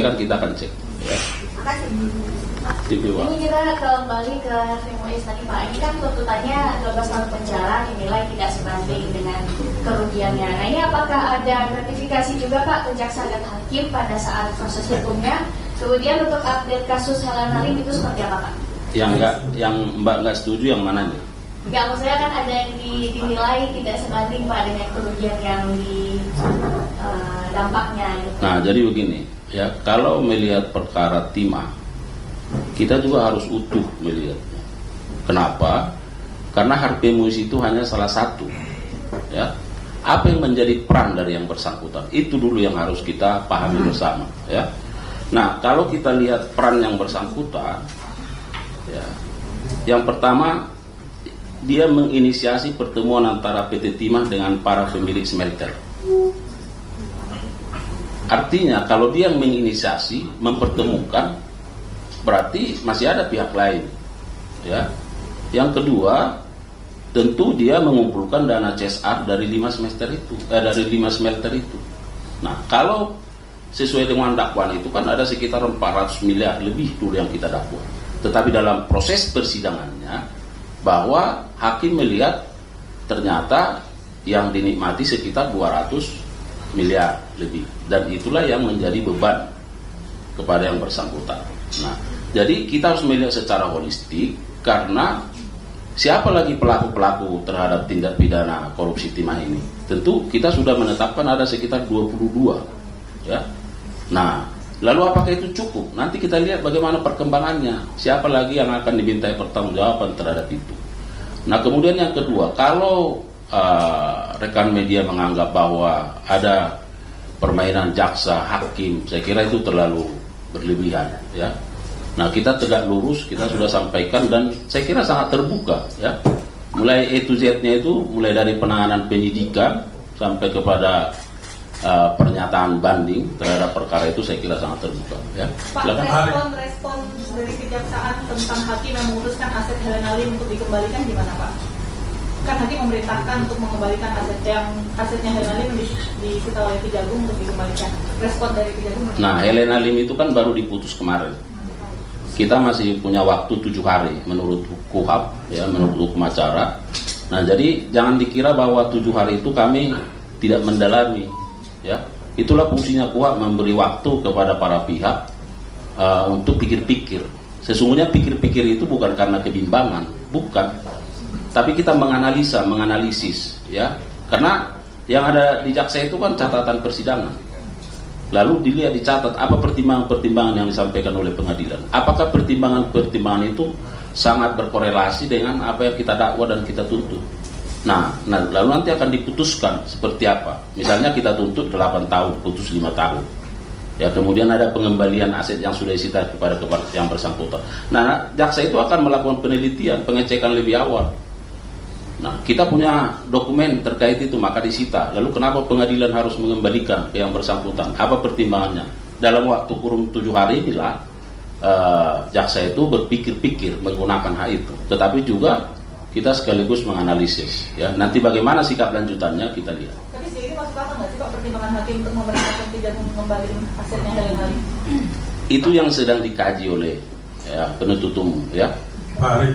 kan kita akan cek. Ya. Ini kita kembali ke Harvey Muiz tadi Pak. Ini kan tuntutannya 12 tahun penjara dinilai tidak sebanding dengan kerugiannya. Nah ini apakah ada gratifikasi juga Pak ke jaksa dan hakim pada saat proses hukumnya? Kemudian untuk update kasus Helena Lim itu seperti apa Pak? Yang Mbak nggak setuju yang mananya? Enggak, maksudnya kan ada yang dinilai tidak sebanding Pak dengan kerugian yang di dampaknya. Gitu. Nah jadi begini, ya kalau melihat perkara timah, kita juga harus utuh melihatnya. Kenapa? Karena Harvey Muiz itu hanya salah satu. Ya, apa yang menjadi peran dari yang bersangkutan? Itu dulu yang harus kita pahami bersama. Ya. Nah, kalau kita lihat peran yang bersangkutan, ya, yang pertama dia menginisiasi pertemuan antara PT Timah dengan para pemilik smelter. Artinya, kalau dia yang menginisiasi, mempertemukan, berarti masih ada pihak lain, ya. Yang kedua, tentu dia mengumpulkan dana CSR dari 5 smelter itu. Nah, kalau sesuai dengan dakwaan itu kan ada sekitar 400 miliar lebih dulu yang kita dakwa. Tetapi dalam proses persidangannya, bahwa hakim melihat ternyata yang dinikmati sekitar 200 miliar lebih, dan itulah yang menjadi beban kepada yang bersangkutan. Nah, jadi kita harus melihat secara holistik, karena siapa lagi pelaku-pelaku terhadap tindak pidana korupsi timah ini? Tentu kita sudah menetapkan ada sekitar 22, ya. Nah, lalu apakah itu cukup? Nanti kita lihat bagaimana perkembangannya. Siapa lagi yang akan dimintai pertanggungjawaban terhadap itu? Nah, kemudian yang kedua, kalau rekan media menganggap bahwa ada permainan jaksa, hakim, saya kira itu terlalu berlebihan, ya. Nah, kita tegak lurus, kita sudah sampaikan, dan saya kira sangat terbuka, ya. Mulai A to Z-nya itu, mulai dari penanganan penyidikan sampai kepada pernyataan banding terhadap perkara itu, saya kira sangat terbuka, ya. Pak, respon dari kejaksaan tentang hakim yang memutuskan aset Helena Lim untuk dikembalikan gimana Pak? Kan hakim memerintahkan untuk mengembalikan asetnya Helena Lim disita oleh Kejagung untuk dikembalikan. Respon dari Kejagung? Nah, Helena Lim itu kan baru diputus kemarin. Kita masih punya waktu 7 hari menurut KUHAP, ya, menurut hukum acara. Nah, jadi jangan dikira bahwa 7 hari itu kami tidak mendalami, ya. Itulah fungsinya KUHAP, memberi waktu kepada para pihak untuk pikir-pikir. Sesungguhnya pikir-pikir itu bukan karena kebimbangan, bukan. Tapi kita menganalisis, ya. Karena yang ada di jaksa itu kan catatan persidangan. Lalu dilihat, dicatat apa pertimbangan-pertimbangan yang disampaikan oleh pengadilan. Apakah pertimbangan-pertimbangan itu sangat berkorelasi dengan apa yang kita dakwa dan kita tuntut. Nah, lalu nanti akan diputuskan seperti apa. Misalnya kita tuntut 8 tahun, putus 5 tahun. Ya, kemudian ada pengembalian aset yang sudah disita kepada yang bersangkutan. Nah, jaksa itu akan melakukan penelitian, pengecekan lebih awal. Nah, kita punya dokumen terkait itu, maka disita. Lalu kenapa pengadilan harus mengembalikan ke yang bersangkutan? Apa pertimbangannya? Dalam waktu kurun 7 hari inilah jaksa itu berpikir-pikir menggunakan hak itu. Tetapi juga kita sekaligus menganalisis. Ya, nanti bagaimana sikap lanjutannya kita lihat. Tapi sih ini masuk akal nggak sih Pak pertimbangan hakim untuk memerintahkan Kejagung mengembalikan asetnya Helena Lim? Itu yang sedang dikaji oleh penuntut umum, ya. Pak Ari,